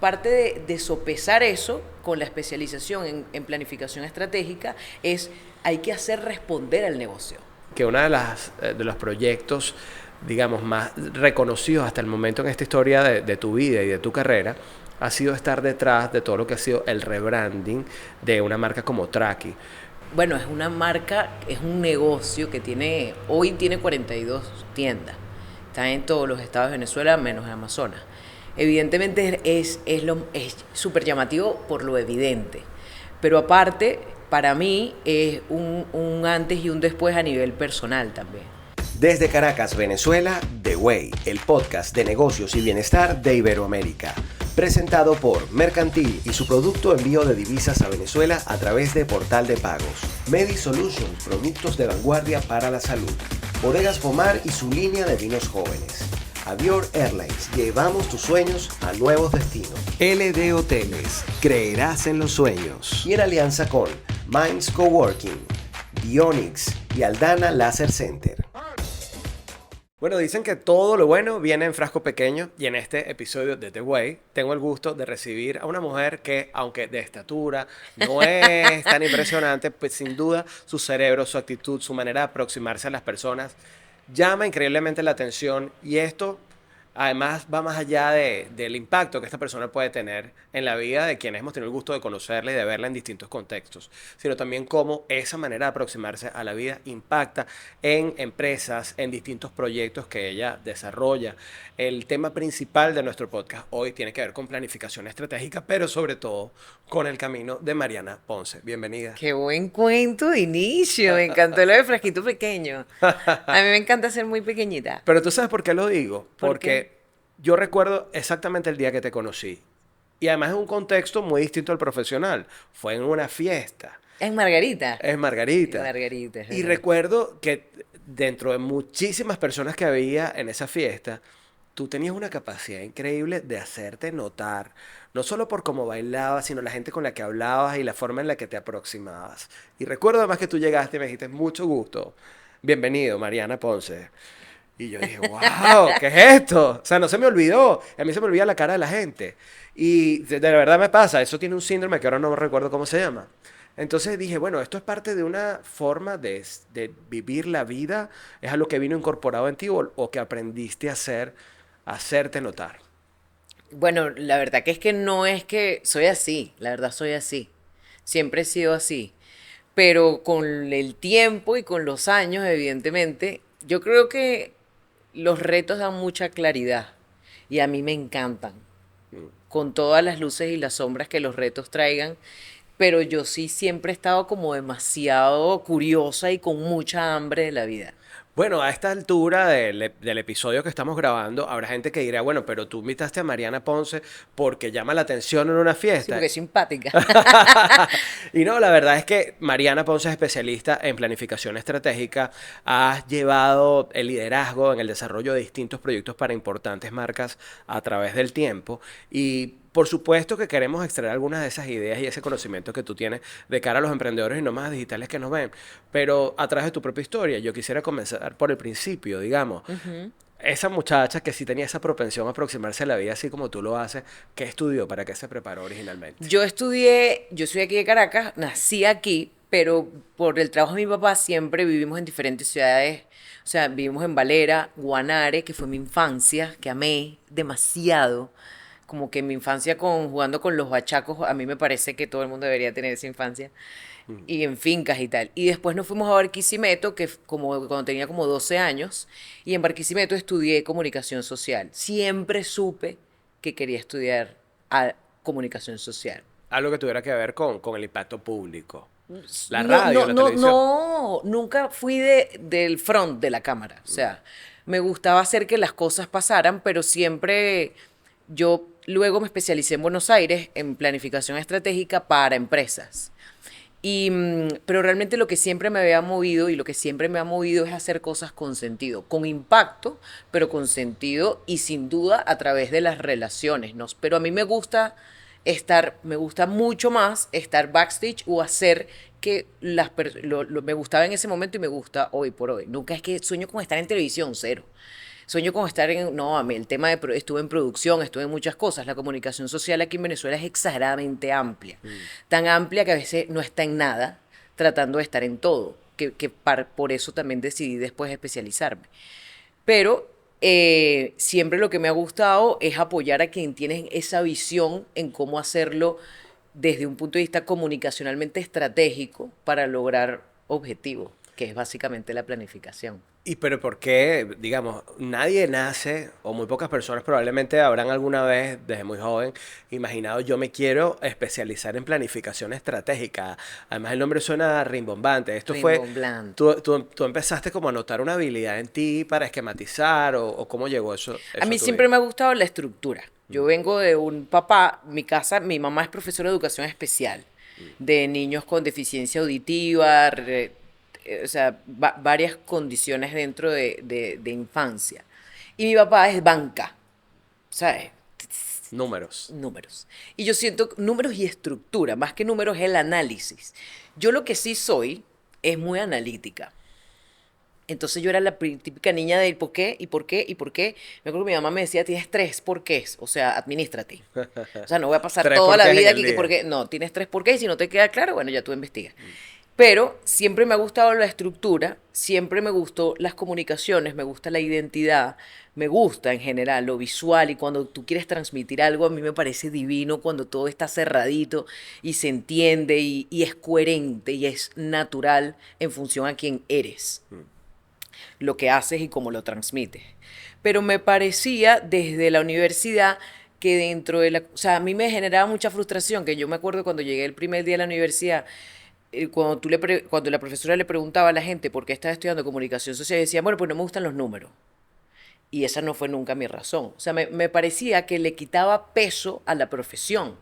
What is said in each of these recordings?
parte de sopesar eso con la especialización en planificación estratégica es, hay que hacer responder al negocio. Que una de los proyectos, digamos, más reconocidos hasta el momento en esta historia de tu vida y de tu carrera ha sido estar detrás de todo lo que ha sido el rebranding de una marca como Traki. Bueno, es una marca, es un negocio que hoy tiene 42 tiendas. Está en todos los estados de Venezuela, menos en Amazonas. Evidentemente es súper llamativo por lo evidente. Pero aparte, para mí, es un antes y un después a nivel personal también. Desde Caracas, Venezuela, The Way, el podcast de negocios y bienestar de Iberoamérica. Presentado por Mercantil y su producto envío de divisas a Venezuela a través de Portal de Pagos. Medi Solutions, productos de vanguardia para la salud. Bodegas Pomar y su línea de vinos jóvenes. Avior Airlines, llevamos tus sueños a nuevos destinos. LD Hoteles, creerás en los sueños. Y en alianza con Minds Coworking, Dionix y Aldana Laser Center. Bueno, dicen que todo lo bueno viene en frasco pequeño y en este episodio de The Way tengo el gusto de recibir a una mujer que, aunque de estatura no es tan impresionante, pues sin duda su cerebro, su actitud, su manera de aproximarse a las personas llama increíblemente la atención y esto además va más allá del impacto que esta persona puede tener en la vida de quienes hemos tenido el gusto de conocerla y de verla en distintos contextos, sino también cómo esa manera de aproximarse a la vida impacta en empresas, en distintos proyectos que ella desarrolla. El tema principal de nuestro podcast hoy tiene que ver con planificación estratégica, pero sobre todo con el camino de Mariana Ponce. Bienvenida. Qué buen cuento de inicio, me encantó lo de frasquito pequeño. A mí me encanta ser muy pequeñita. Pero tú sabes por qué lo digo, ¿Por qué? porque yo recuerdo exactamente el día que te conocí. Y además es un contexto muy distinto al profesional. Fue en una fiesta. Es Margarita. Es Margarita. Margarita. Y recuerdo que dentro de muchísimas personas que había en esa fiesta, tú tenías una capacidad increíble de hacerte notar. No solo por cómo bailabas, sino la gente con la que hablabas y la forma en la que te aproximabas. Y recuerdo además que tú llegaste y me dijiste, mucho gusto. Bienvenido, Mariana Ponce. Y yo dije, wow, ¿qué es esto? O sea, no se me olvidó. A mí se me olvida la cara de la gente. Y de verdad me pasa. Eso tiene un síndrome que ahora no recuerdo cómo se llama. Entonces dije, bueno, esto es parte de una forma de vivir la vida. ¿Es algo que vino incorporado en ti o que aprendiste a hacer, a hacerte notar? Bueno, la verdad que es que no es que soy así, la verdad soy así. Siempre he sido así. Pero con el tiempo y con los años, evidentemente, yo creo que los retos dan mucha claridad y a mí me encantan, con todas las luces y las sombras que los retos traigan, pero yo sí siempre he estado como demasiado curiosa y con mucha hambre de la vida. Bueno, a esta altura del episodio que estamos grabando, habrá gente que dirá, bueno, pero tú invitaste a Mariana Ponce porque llama la atención en una Sí, fiesta. porque es simpática. Y no, la verdad es que Mariana Ponce es especialista en planificación estratégica, ha llevado el liderazgo en el desarrollo de distintos proyectos para importantes marcas a través del tiempo y por supuesto que queremos extraer algunas de esas ideas y ese conocimiento que tú tienes de cara a los emprendedores y nómadas digitales que nos ven, pero a través de tu propia historia. Yo quisiera comenzar por el principio, digamos. Esa muchacha que sí tenía esa propensión a aproximarse a la vida así como tú lo haces, ¿qué estudió? ¿Para qué se preparó originalmente? Yo soy aquí de Caracas, nací aquí, pero por el trabajo de mi papá siempre vivimos en diferentes ciudades. O sea, vivimos en Valera, Guanare, que fue mi infancia, que amé demasiado. Como que mi infancia jugando con los bachacos, a mí me parece que todo el mundo debería tener esa infancia. Y en fincas y tal. Y después nos fuimos a Barquisimeto, como cuando tenía como 12 años, y en Barquisimeto estudié comunicación social. Siempre supe que quería estudiar comunicación social. Algo que tuviera que ver con el impacto público. La No, radio, no, la no, televisión. no, nunca fui del front de la cámara. O sea, me gustaba hacer que las cosas pasaran, pero siempre yo luego me especialicé en Buenos Aires en planificación estratégica para empresas. Pero realmente lo que siempre me había movido y lo que siempre me ha movido es hacer cosas con sentido, con impacto, pero con sentido y sin duda a través de las relaciones, ¿no? Pero a mí me gusta mucho más estar backstage o hacer que me gustaba en ese momento y me gusta hoy por hoy. Nunca es que sueño con estar en televisión, cero. Sueño con estar en, no, a mí el tema de, estuve en producción, estuve en muchas cosas. La comunicación social aquí en Venezuela es exageradamente amplia. Tan amplia que a veces no está en nada, tratando de estar en todo. Por eso también decidí después especializarme. Pero siempre lo que me ha gustado es apoyar a quien tiene esa visión en cómo hacerlo desde un punto de vista comunicacionalmente estratégico para lograr objetivos, que es básicamente la planificación. Y pero ¿por qué, digamos, nadie nace, o muy pocas personas probablemente habrán alguna vez, desde muy joven, imaginado yo me quiero especializar en planificación estratégica? Además el nombre suena rimbombante. Esto fue, Rimbombante. tú empezaste como a notar una habilidad en ti para esquematizar, o cómo llegó A eso mí a tu siempre vida. me ha gustado la estructura. Yo vengo de un papá, mi casa, mi mamá es profesora de educación especial, de niños con deficiencia auditiva, o sea, varias condiciones dentro de infancia. Y mi papá es banca, ¿sabes? Números. Números. Y yo siento números y estructura, más que números, el análisis. Yo lo que sí soy es muy analítica. Entonces yo era la típica niña del por qué, y por qué, y por qué. Me acuerdo que mi mamá me decía, tienes tres porqués, o sea, administrate. O sea, no voy a pasar Tres toda la porqués en vida el aquí que día. porque, no, tienes tres porqués y si no te queda claro, bueno, ya tú investigas. Pero siempre me ha gustado la estructura, siempre me gustó las comunicaciones, me gusta la identidad, me gusta en general lo visual y cuando tú quieres transmitir algo a mí me parece divino cuando todo está cerradito y se entiende y es coherente y es natural en función a quién eres, lo que haces y cómo lo transmites. Pero me parecía desde la universidad que dentro de la... O sea, a mí me generaba mucha frustración, que yo me acuerdo cuando llegué el primer día a la universidad, cuando la profesora le preguntaba a la gente por qué estaba estudiando comunicación social, decía, bueno, pues no me gustan los números. Y esa no fue nunca mi razón. O sea, me parecía que le quitaba peso a la profesión.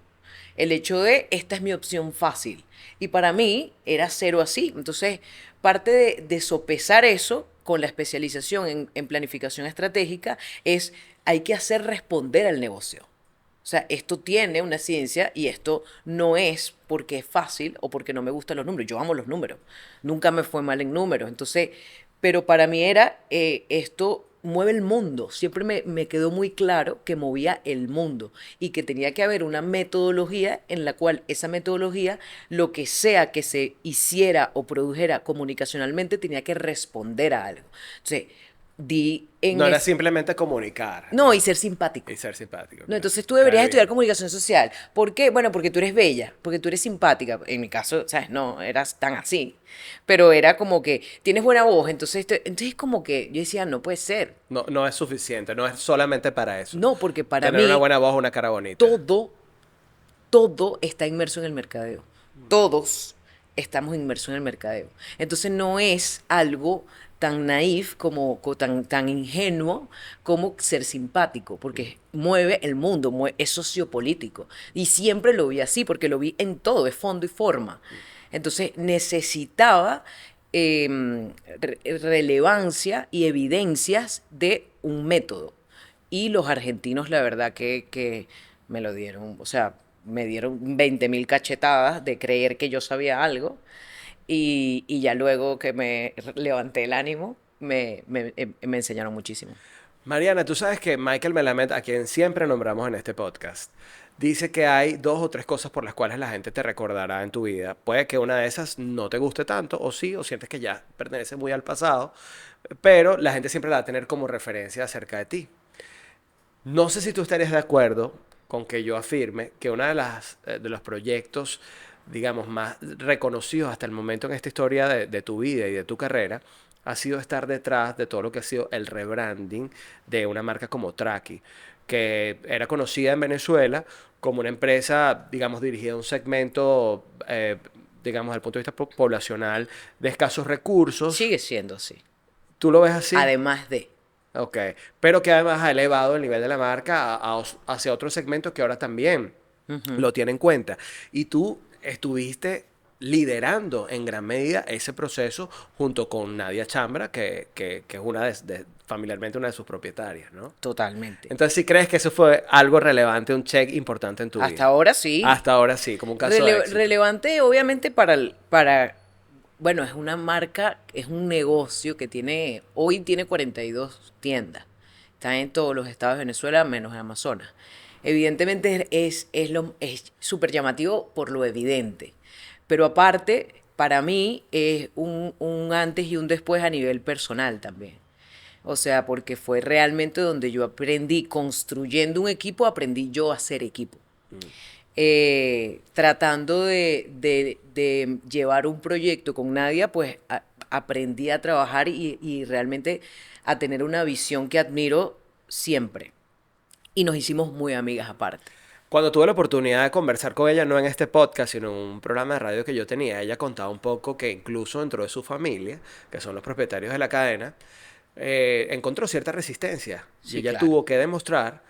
El hecho de, esta es mi opción fácil. Y para mí era cero así. Entonces, parte de sopesar eso con la especialización en planificación estratégica es, hay que hacer responder al negocio. O sea, esto tiene una ciencia y esto no es porque es fácil o porque no me gustan los números. Yo amo los números. Nunca me fue mal en números. Entonces, pero para mí era, esto mueve el mundo. Siempre me quedó muy claro que movía el mundo y que tenía que haber una metodología en la cual esa metodología, lo que sea que se hiciera o produjera comunicacionalmente, tenía que responder a algo. Entonces, di en No era es, simplemente comunicar, no, y ser simpático. y ser simpático, No, claro. entonces tú Caer deberías bien. estudiar comunicación social. ¿Por qué? Bueno, porque tú eres bella, porque tú eres simpática. En mi caso, ¿sabes? No eras tan así. Pero era como que tienes buena voz, entonces como que yo decía, no puede ser. No, no es suficiente, no es solamente para eso. No, porque para Tener una mí buena voz, una cara bonita. todo, todo está inmerso en el mercadeo. Todos estamos inmersos en el mercadeo. Entonces no es algo tan naif tan ingenuo como ser simpático, porque mueve el mundo, es sociopolítico. Y siempre lo vi así, porque lo vi en todo, es fondo y forma. Entonces necesitaba relevancia y evidencias de un método. Y los argentinos, la verdad que me lo dieron, o sea, me dieron 20.000 cachetadas de creer que yo sabía algo y ya luego que me levanté el ánimo, me enseñaron muchísimo. Mariana, tú sabes que Michael Melamed, a quien siempre nombramos en este podcast, dice que hay dos o tres cosas por las cuales la gente te recordará en tu vida. Puede que una de esas no te guste tanto, o sí, o sientes que ya pertenece muy al pasado, pero la gente siempre la va a tener como referencia acerca de ti. No sé si tú estarías de acuerdo con que yo afirme que una de los proyectos, digamos, más reconocidos hasta el momento en esta historia de tu vida y de tu carrera ha sido estar detrás de todo lo que ha sido el rebranding de una marca como Traki, que era conocida en Venezuela como una empresa, digamos, dirigida a un segmento, digamos, desde el punto de vista poblacional de escasos recursos. Sigue siendo así. ¿Tú lo ves así? Además de... Ok, pero que además ha elevado el nivel de la marca hacia otros segmentos que ahora también lo tienen en cuenta. Y tú estuviste liderando en gran medida ese proceso junto con Nadia Chambra, que es familiarmente una de sus propietarias, ¿no? Totalmente. Entonces, ¿sí crees que eso fue algo relevante, un check importante en tu Hasta vida? ahora sí. Hasta ahora sí, como un caso de éxito. Relevante, obviamente, bueno, es una marca, es un negocio que hoy tiene 42 tiendas. está en todos los estados de Venezuela, menos en Amazonas. Evidentemente es súper llamativo por lo evidente, pero aparte, para mí es un antes y un después a nivel personal también. O sea, porque fue realmente donde yo aprendí, construyendo un equipo, aprendí yo a ser equipo. Tratando de llevar un proyecto con Nadia, pues aprendí a trabajar y realmente a tener una visión que admiro siempre. Y nos hicimos muy amigas aparte. Cuando tuve la oportunidad de conversar con ella, no en este podcast, sino en un programa de radio que yo tenía, ella contaba un poco que incluso dentro de su familia, que son los propietarios de la cadena, encontró cierta resistencia. Sí, Y ella claro. tuvo que demostrar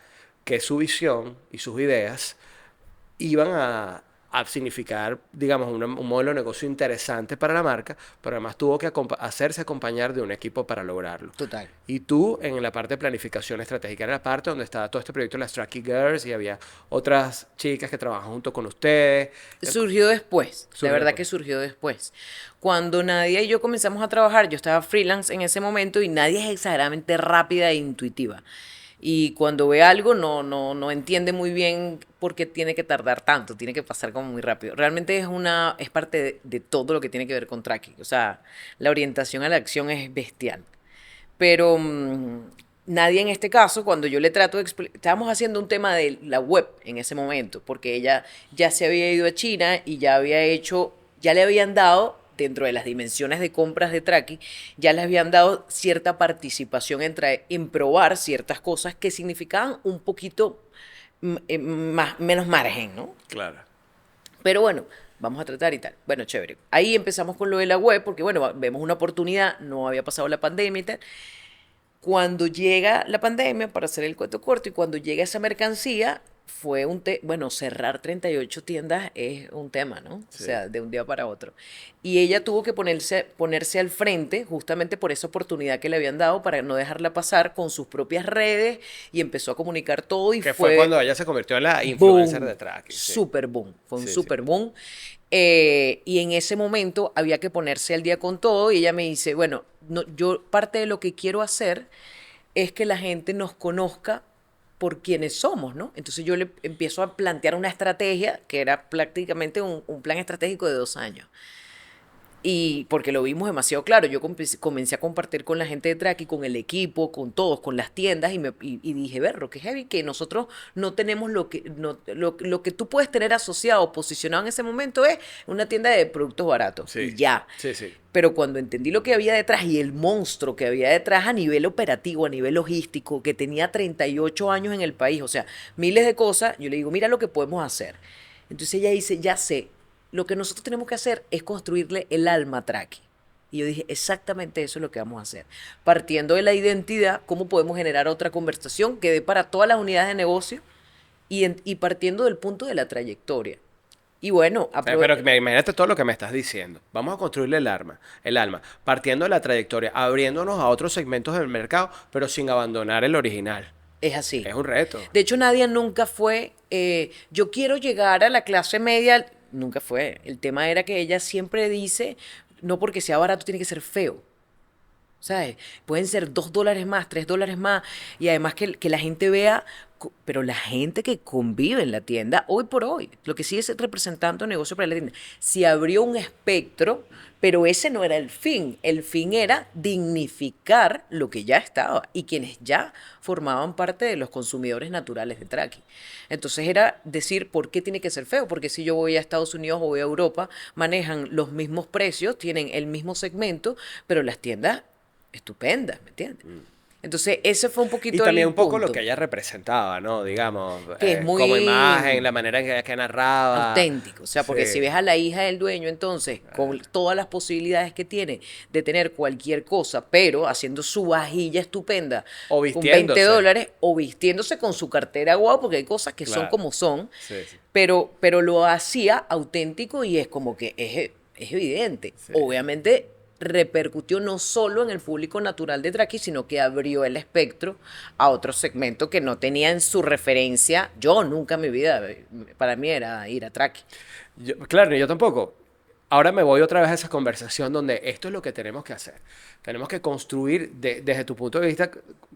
que su visión y sus ideas iban a significar, digamos, un modelo de negocio interesante para la marca, pero además tuvo que hacerse acompañar de un equipo para lograrlo. Total. Y tú, en la parte de planificación estratégica, era la parte donde estaba todo este proyecto de las Tracky Girls y había otras chicas que trabajan junto con ustedes. Surgió después, Surgió la verdad después. que surgió después. Cuando Nadia y yo comenzamos a trabajar, yo estaba freelance en ese momento y Nadia es exageradamente rápida e intuitiva. Y cuando ve algo no entiende muy bien por qué tiene que tardar tanto, tiene que pasar como muy rápido. Realmente es parte de todo lo que tiene que ver con tracking. O sea, la orientación a la acción es bestial. Pero nadie en este caso, cuando yo le trato de explicar, estábamos haciendo un tema de la web en ese momento, porque ella ya se había ido a China y ya había hecho, ya le habían dado, dentro de las dimensiones de compras de Traki, ya le habían dado cierta participación en probar ciertas cosas que significaban un poquito menos margen, ¿no? Claro. Pero bueno, vamos a tratar y tal. Bueno, chévere. Ahí empezamos con lo de la web, porque bueno, vemos una oportunidad, no había pasado la pandemia y tal. Cuando llega la pandemia, para hacer el cuento corto, y cuando llega esa mercancía, fue bueno, cerrar 38 tiendas es un tema, ¿no? O Sí. sea, de un día para otro. Y ella tuvo que ponerse al frente justamente por esa oportunidad que le habían dado para no dejarla pasar con sus propias redes y empezó a comunicar todo y Que fue cuando ella se convirtió en la influencer boom, de Tracky. Sí. super boom, fue un Sí, sí. super boom. Y en ese momento había que ponerse al día con todo y ella me dice, bueno, no, yo parte de lo que quiero hacer es que la gente nos conozca por quienes somos, ¿no? Entonces yo le empiezo a plantear una estrategia que era prácticamente un plan estratégico de 2 años. Y porque lo vimos demasiado claro, yo comencé a compartir con la gente de Traki, con el equipo, con todos, con las tiendas, y dije, berro, que heavy, que nosotros no tenemos lo que tú puedes tener asociado, posicionado en ese momento es una tienda de productos baratos, Sí. y ya. Sí, sí. Pero cuando entendí lo que había detrás y el monstruo que había detrás a nivel operativo, a nivel logístico, que tenía 38 años en el país, o sea, miles de cosas, yo le digo, mira lo que podemos hacer. Entonces ella dice, ya sé, lo que nosotros tenemos que hacer es construirle el alma a Traki. Y yo dije, exactamente eso es lo que vamos a hacer. Partiendo de la identidad, cómo podemos generar otra conversación que dé para todas las unidades de negocio y partiendo del punto de la trayectoria. Y bueno, Pero imagínate todo lo que me estás diciendo. Vamos a construirle el alma, partiendo de la trayectoria, abriéndonos a otros segmentos del mercado, pero sin abandonar el original. es así. Es un reto. De hecho, Nadia nunca fue, yo quiero llegar a la clase media, nunca fue. El tema era que ella siempre dice, no porque sea barato tiene que ser feo. ¿Sabes? Pueden ser $2 más, $3 más, y además que la gente vea, pero la gente que convive en la tienda, hoy por hoy, lo que sí es representando un negocio para la tienda, si abrió un espectro, pero ese no era el fin era dignificar lo que ya estaba y quienes ya formaban parte de los consumidores naturales de Traki. Entonces era decir, ¿por qué tiene que ser feo? Porque si yo voy a Estados Unidos o voy a Europa, manejan los mismos precios, tienen el mismo segmento, pero las tiendas estupendas, ¿me entiendes? Entonces, ese fue un Y poquito también el un poco lo punto, que ella representaba, ¿no? Digamos, que es muy como imagen, la manera en que narraba. auténtico. O sea, porque Sí. si ves a la hija del dueño, entonces, con todas las posibilidades que tiene de tener cualquier cosa, pero haciendo su vajilla estupenda O con vistiéndose. $20, o vistiéndose con su cartera guau, porque hay cosas que son Claro. como son, Sí, sí. pero lo hacía auténtico y es como que es evidente. Sí. Obviamente repercutió no solo en el público natural de Traki, sino que abrió el espectro a otro segmento que no tenía en su referencia. Yo nunca en mi vida, para mí era ir a Traki. Claro, yo tampoco. ahora me voy otra vez a esa conversación donde esto es lo que tenemos que hacer. Tenemos que construir, desde tu punto de vista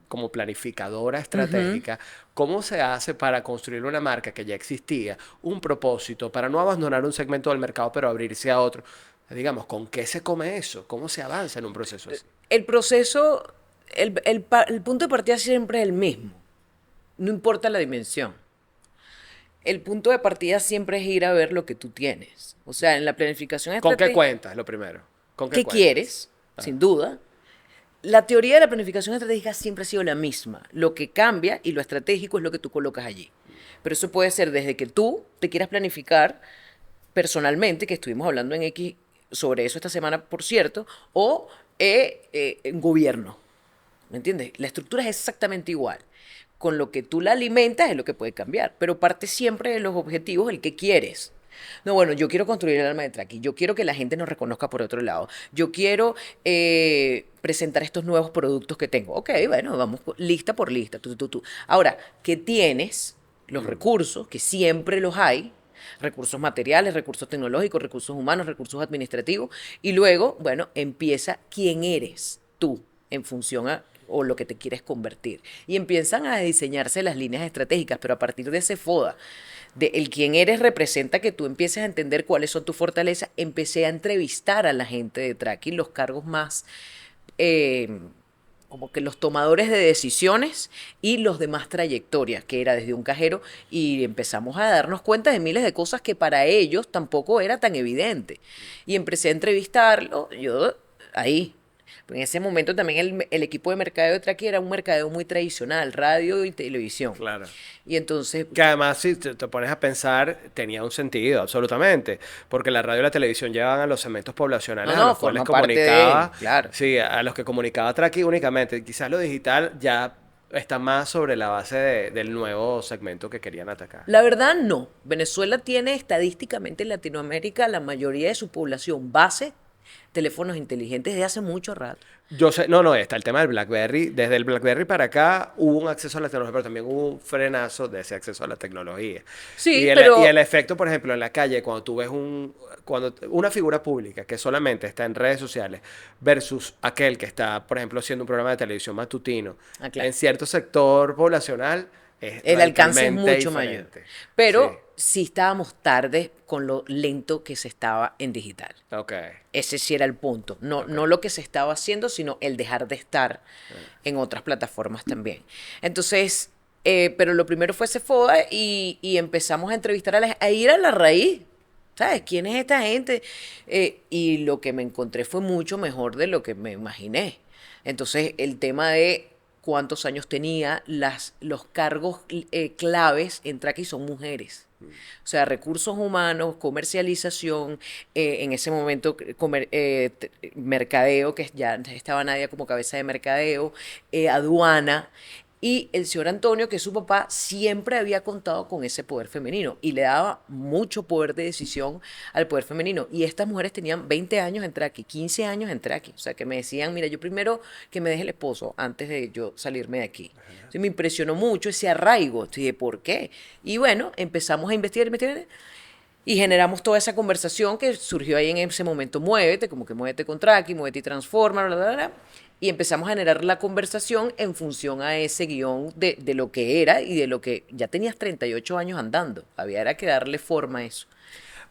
como planificadora estratégica, cómo se hace para construir una marca que ya existía, un propósito, para no abandonar un segmento del mercado, pero abrirse a otro. Digamos, ¿con qué se come eso? ¿Cómo se avanza en un proceso así? El proceso, el punto de partida siempre es el mismo, no importa la dimensión. El punto de partida siempre es ir a ver lo que tú tienes. O sea, en la planificación ¿Con qué estratégica, cuentas, lo primero? ¿Con qué ¿qué cuentas? quieres? Sin duda. La teoría de la planificación estratégica siempre ha sido la misma. Lo que cambia y lo estratégico es lo que tú colocas allí. Pero eso puede ser desde que tú te quieras planificar personalmente, que estuvimos hablando en X sobre eso esta semana, por cierto, o en gobierno. ¿Me entiendes? La estructura es exactamente igual. Con lo que tú la alimentas es lo que puede cambiar, pero parte siempre de los objetivos, el que quieres. No, bueno, yo quiero construir el alma de Traki, yo quiero que la gente nos reconozca por otro lado, yo quiero presentar estos nuevos productos que tengo. Ok, bueno, vamos lista por lista. Ahora, ¿qué tienes? Los recursos, que siempre los hay, recursos materiales, recursos tecnológicos, recursos humanos, recursos administrativos, y luego, bueno, empieza quién eres tú en función a o lo que te quieres convertir. Y empiezan a diseñarse las líneas estratégicas, pero a partir de ese FODA, de el quién eres representa que tú empieces a entender cuáles son tus fortalezas. Empecé a entrevistar a la gente de Traki, los cargos más, como que los tomadores de decisiones y los de más trayectoria, que era desde un cajero, y empezamos a darnos cuenta de miles de cosas que para ellos tampoco era tan evidente. Y empecé a entrevistarlo, yo ahí. En ese momento también el equipo de mercadeo de Traki era un mercadeo muy tradicional, radio y televisión. Claro. Y entonces, Que además, si te pones a pensar, tenía un sentido, absolutamente. Porque la radio y la televisión llevaban a los segmentos poblacionales no, a los cuales forma parte de, comunicaba. claro. Sí, a los que comunicaba Traki únicamente. Quizás lo digital ya está más sobre la base del nuevo segmento que querían atacar. La verdad, no. Venezuela tiene estadísticamente en Latinoamérica la mayoría de su población base teléfonos inteligentes desde hace mucho rato. Yo sé, no, está el tema del BlackBerry. Desde el BlackBerry para acá hubo un acceso a la tecnología, pero también hubo un frenazo de ese acceso a la tecnología. Sí, Y pero el efecto, por ejemplo, en la calle, cuando tú ves cuando una figura pública que solamente está en redes sociales versus aquel que está, por ejemplo, haciendo un programa de televisión matutino, claro, en cierto sector poblacional, es el alcance es radicalmente mucho mayor. diferente. Pero Sí. sí estábamos tarde con lo lento que se estaba en digital. Ok. Ese sí era el punto. No, Ok. no lo que se estaba haciendo, sino el dejar de estar en otras plataformas también. Entonces, pero lo primero fue ese FODA y empezamos a entrevistar a ir a la raíz. ¿Sabes? ¿Quién es esta gente? Y lo que me encontré fue mucho mejor de lo que me imaginé. Entonces, el tema de cuántos años tenía, los cargos claves en Traki son mujeres. O sea, recursos humanos, comercialización, en ese momento mercadeo, que ya estaba Nadia como cabeza de mercadeo, aduana. Y el señor Antonio, que es su papá, siempre había contado con ese poder femenino y le daba mucho poder de decisión al poder femenino. Y estas mujeres tenían 20 años en Traki, 15 años en Traki. O sea, que me decían, mira, yo primero que me deje el esposo antes de yo salirme de aquí. Entonces, me impresionó mucho ese arraigo. Entonces, dije, ¿por qué? Y bueno, empezamos a investigar y generamos toda esa conversación que surgió ahí en ese momento. Muévete, como que muévete con Traki, muévete y transforma, bla, bla, bla. Y empezamos a generar la conversación en función a ese guión de lo que era y de lo que ya tenías 38 años andando. Había era que darle forma a eso.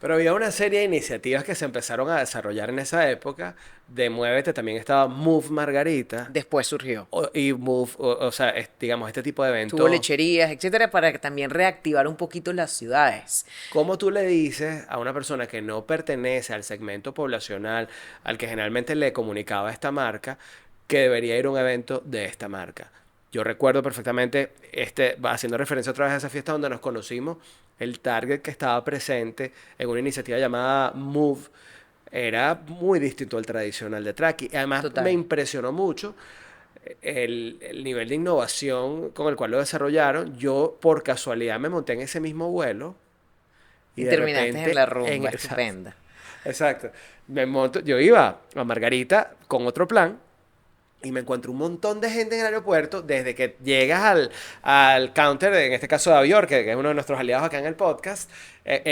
Pero había una serie de iniciativas que se empezaron a desarrollar en esa época. De Muévete también estaba Move Margarita. Después surgió. Y Move, o sea, digamos, este tipo de eventos. Tuvo lecherías, etcétera, para también reactivar un poquito las ciudades. ¿Cómo tú le dices a una persona que no pertenece al segmento poblacional al que generalmente le comunicaba esta marca que debería ir a un evento de esta marca? Yo recuerdo perfectamente, haciendo referencia otra vez a esa fiesta donde nos conocimos, el target que estaba presente en una iniciativa llamada Move era muy distinto al tradicional de Traki. Y además Total. me impresionó mucho el nivel de innovación con el cual lo desarrollaron. Yo, por casualidad, me monté en ese mismo vuelo. Y de terminaste repente, en la rumba, exacto. estupenda. Exacto. Me monto, yo iba a Margarita con otro plan Y me encuentro un montón de gente en el aeropuerto, desde que llegas al counter, en este caso de Avior, que es uno de nuestros aliados acá en el podcast,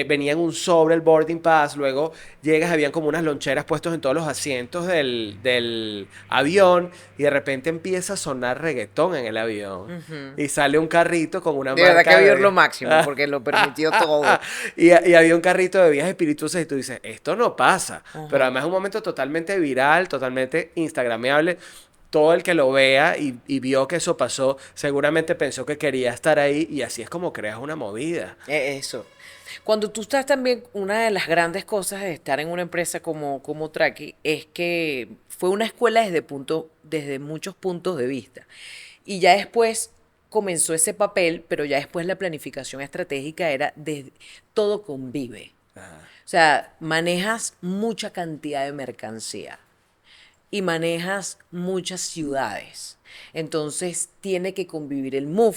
venían un sobre el boarding pass, luego llegas, habían como unas loncheras puestos en todos los asientos del avión, y de repente empieza a sonar reggaetón en el avión. Y sale un carrito con una De verdad que marca Avior de... lo máximo, porque lo permitió todo. y había un carrito de bebidas espirituosas y tú dices, esto no pasa. Pero además es un momento totalmente viral, totalmente instagrameable. Todo el que lo vea y vio que eso pasó, seguramente pensó que quería estar ahí, y así es como creas una movida. Eso. Cuando tú estás también, una de las grandes cosas de estar en una empresa como Traki es que fue una escuela desde muchos puntos de vista. Y ya después comenzó ese papel, pero ya después la planificación estratégica era de todo convive. Ajá. O sea, manejas mucha cantidad de mercancía y manejas muchas ciudades. Entonces tiene que convivir el move,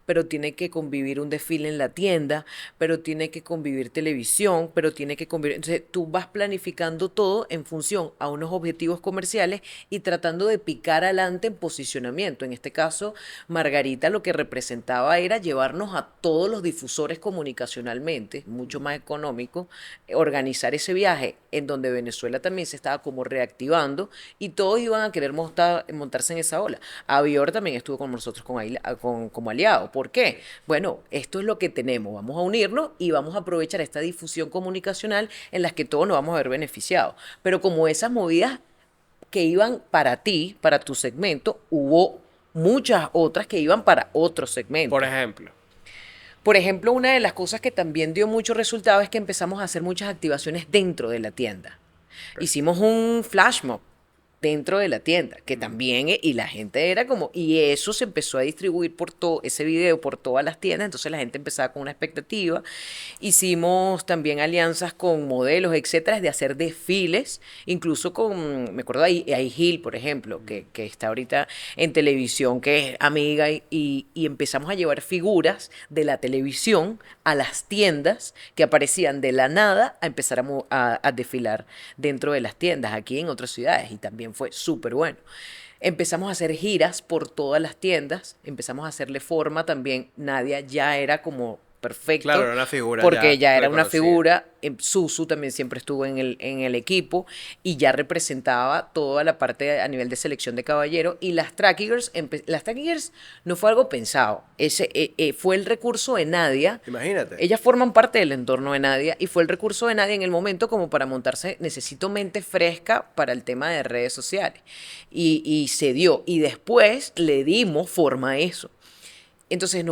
pero tiene que convivir un desfile en la tienda, pero tiene que convivir televisión, pero tiene que convivir... Entonces tú vas planificando todo en función a unos objetivos comerciales y tratando de picar adelante en posicionamiento. En este caso, Margarita lo que representaba era llevarnos a todos los difusores comunicacionalmente, mucho más económico, organizar ese viaje en donde Venezuela también se estaba como reactivando y todos iban a querer montarse en esa ola. Avior también estuvo con nosotros como aliado. ¿Por qué? Bueno, esto es lo que tenemos. Vamos a unirnos y vamos a aprovechar esta difusión comunicacional en las que todos nos vamos a ver beneficiados. Pero como esas movidas que iban para ti, para tu segmento, hubo muchas otras que iban para otro segmento. Por ejemplo, una de las cosas que también dio mucho resultado es que empezamos a hacer muchas activaciones dentro de la tienda. Hicimos un flash mob dentro de la tienda, que también, y la gente era como, y eso se empezó a distribuir por todo, ese video por todas las tiendas, entonces la gente empezaba con una expectativa. Hicimos también alianzas con modelos, etcétera, de hacer desfiles, incluso con, me acuerdo ahí Gil, por ejemplo, que está ahorita en televisión, que es amiga, y empezamos a llevar figuras de la televisión a las tiendas que aparecían de la nada a empezar a desfilar dentro de las tiendas, aquí en otras ciudades, y también fue súper bueno. Empezamos a hacer giras por todas las tiendas, empezamos a hacerle forma también. Nadia ya era como perfecto. Claro, era una figura. Porque ya era una reconocida. figura. Susu también siempre estuvo en el equipo y ya representaba toda la parte a nivel de selección de caballero. Y las Tracky Girls no fue algo pensado. Fue el recurso de Nadia. Imagínate. Ellas forman parte del entorno de Nadia y fue el recurso de Nadia en el momento como para montarse, necesito mente fresca para el tema de redes sociales. Y se dio. Y después le dimos forma a eso. Entonces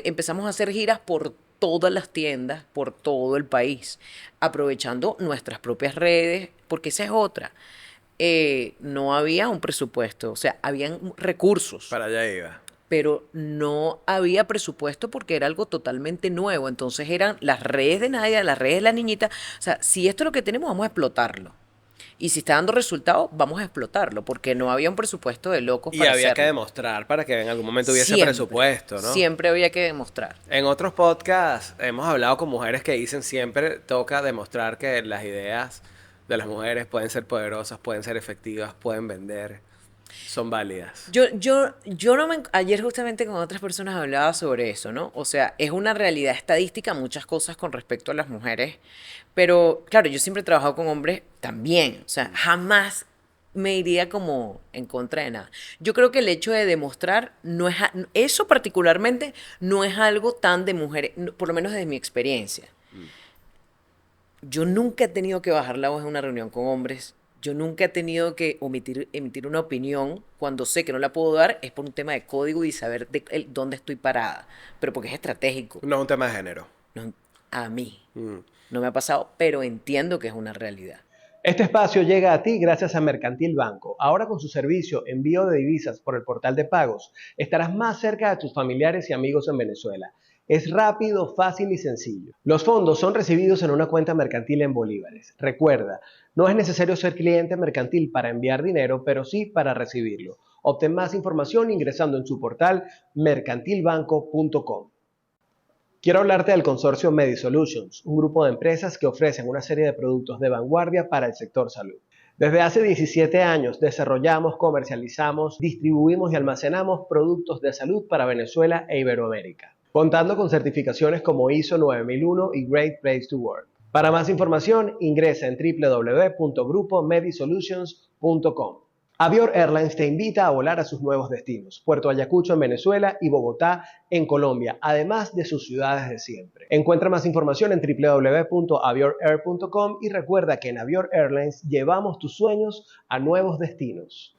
empezamos a hacer giras por todas las tiendas, por todo el país, aprovechando nuestras propias redes, porque esa es otra. No había un presupuesto, o sea, habían recursos. Para allá iba. Pero no había presupuesto porque era algo totalmente nuevo. Entonces eran las redes de Nadia, las redes de la niñita. O sea, si esto es lo que tenemos, vamos a explotarlo. Y si está dando resultados, vamos a explotarlo, porque no había un presupuesto de locos Y para había hacerlo. que demostrar para que en algún momento hubiese Siempre, presupuesto, ¿no? Siempre había que demostrar. En otros podcasts hemos hablado con mujeres que dicen siempre toca demostrar que las ideas de las mujeres pueden ser poderosas, pueden ser efectivas, pueden vender, son válidas. Yo no me... Ayer justamente con otras personas hablaba sobre eso, ¿no? O sea, es una realidad estadística muchas cosas con respecto a las mujeres, pero claro, yo siempre he trabajado con hombres también, o sea, jamás me iría como en contra de nada. Yo creo que el hecho de demostrar, eso particularmente no es algo tan de mujeres, por lo menos desde mi experiencia. Yo nunca he tenido que bajar la voz en una reunión con hombres. Yo nunca he tenido que emitir una opinión cuando sé que no la puedo dar, es por un tema de código y saber dónde estoy parada, pero porque es estratégico. No es un tema de género. No, a mí no me ha pasado, pero entiendo que es una realidad. Este espacio llega a ti gracias a Mercantil Banco. Ahora con su servicio envío de divisas por el portal de pagos, estarás más cerca de tus familiares y amigos en Venezuela. Es rápido, fácil y sencillo. Los fondos son recibidos en una cuenta mercantil en bolívares. Recuerda, no es necesario ser cliente mercantil para enviar dinero, pero sí para recibirlo. Obtén más información ingresando en su portal mercantilbanco.com. Quiero hablarte del consorcio MediSolutions, un grupo de empresas que ofrecen una serie de productos de vanguardia para el sector salud. Desde hace 17 años desarrollamos, comercializamos, distribuimos y almacenamos productos de salud para Venezuela e Iberoamérica, contando con certificaciones como ISO 9001 y Great Place to Work. Para más información, ingresa en www.grupomedisolutions.com. Avior Airlines te invita a volar a sus nuevos destinos, Puerto Ayacucho en Venezuela y Bogotá en Colombia, además de sus ciudades de siempre. Encuentra más información en www.aviorair.com y recuerda que en Avior Airlines llevamos tus sueños a nuevos destinos.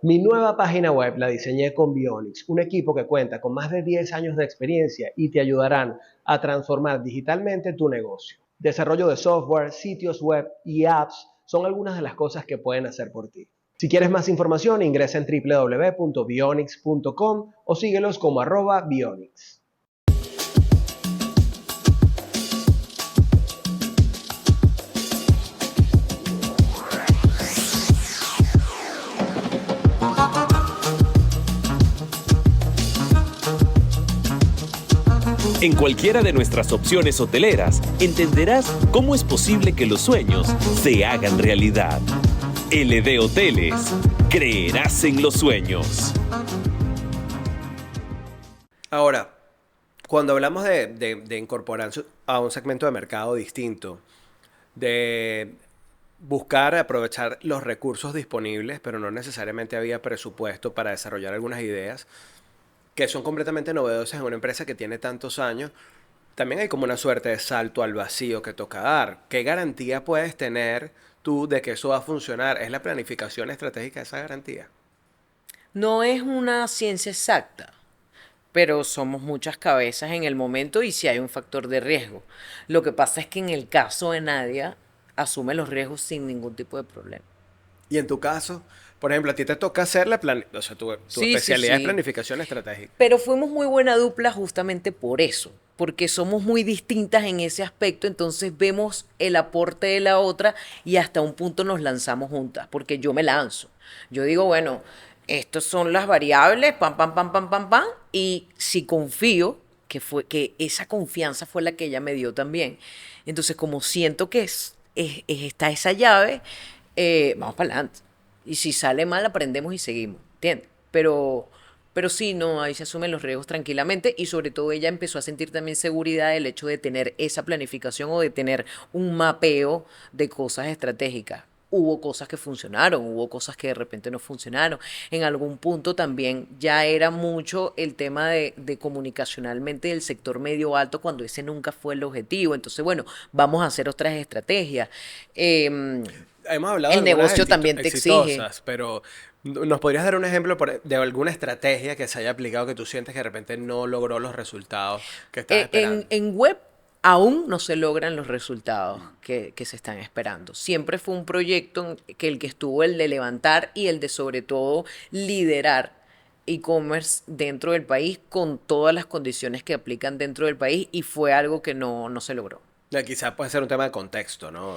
Mi nueva página web la diseñé con Bionix, un equipo que cuenta con más de 10 años de experiencia y te ayudarán a transformar digitalmente tu negocio. Desarrollo de software, sitios web y apps son algunas de las cosas que pueden hacer por ti. Si quieres más información, ingresa en www.bionix.com o síguelos como @Bionix. En cualquiera de nuestras opciones hoteleras, entenderás cómo es posible que los sueños se hagan realidad. LD Hoteles. Creerás en los sueños. Ahora, cuando hablamos de incorporar a un segmento de mercado distinto, de buscar aprovechar los recursos disponibles, pero no necesariamente había presupuesto para desarrollar algunas ideas que son completamente novedosas en una empresa que tiene tantos años, también hay como una suerte de salto al vacío que toca dar. ¿Qué garantía puedes tener tú de que eso va a funcionar? ¿Es la planificación estratégica esa garantía? No es una ciencia exacta, pero somos muchas cabezas en el momento y sí hay un factor de riesgo. Lo que pasa es que en el caso de Nadia, asume los riesgos sin ningún tipo de problema. Y en tu caso, por ejemplo, a ti te toca hacer o sea, tu Sí, sí, especialidad es sí. planificación estratégica. Pero fuimos muy buena dupla justamente por eso, porque somos muy distintas en ese aspecto, entonces vemos el aporte de la otra y hasta un punto nos lanzamos juntas, porque yo me lanzo. Yo digo, bueno, estas son las variables, pam, pam, pam, pam, pam, pam, y si confío, que esa confianza fue la que ella me dio también. Entonces, como siento que está esa llave, vamos para adelante. Y si sale mal, aprendemos y seguimos, ¿entiendes? Pero sí, no, ahí se asumen los riesgos tranquilamente y sobre todo ella empezó a sentir también seguridad del hecho de tener esa planificación o de tener un mapeo de cosas estratégicas. Hubo cosas que funcionaron, hubo cosas que de repente no funcionaron. En algún punto también ya era mucho el tema de comunicacionalmente del sector medio alto cuando ese nunca fue el objetivo. Entonces, bueno, vamos a hacer otras estrategias. Hemos hablado El de algunas negocio también te exige. exitosas, pero ¿nos podrías dar un ejemplo de alguna estrategia que se haya aplicado que tú sientes que de repente no logró los resultados que estabas esperando? En web aún no se logran los resultados que se están esperando. Siempre fue un proyecto que el que estuvo el de levantar y el de sobre todo liderar e-commerce dentro del país con todas las condiciones que aplican dentro del país y fue algo que no se logró. Quizás puede ser un tema de contexto, ¿no?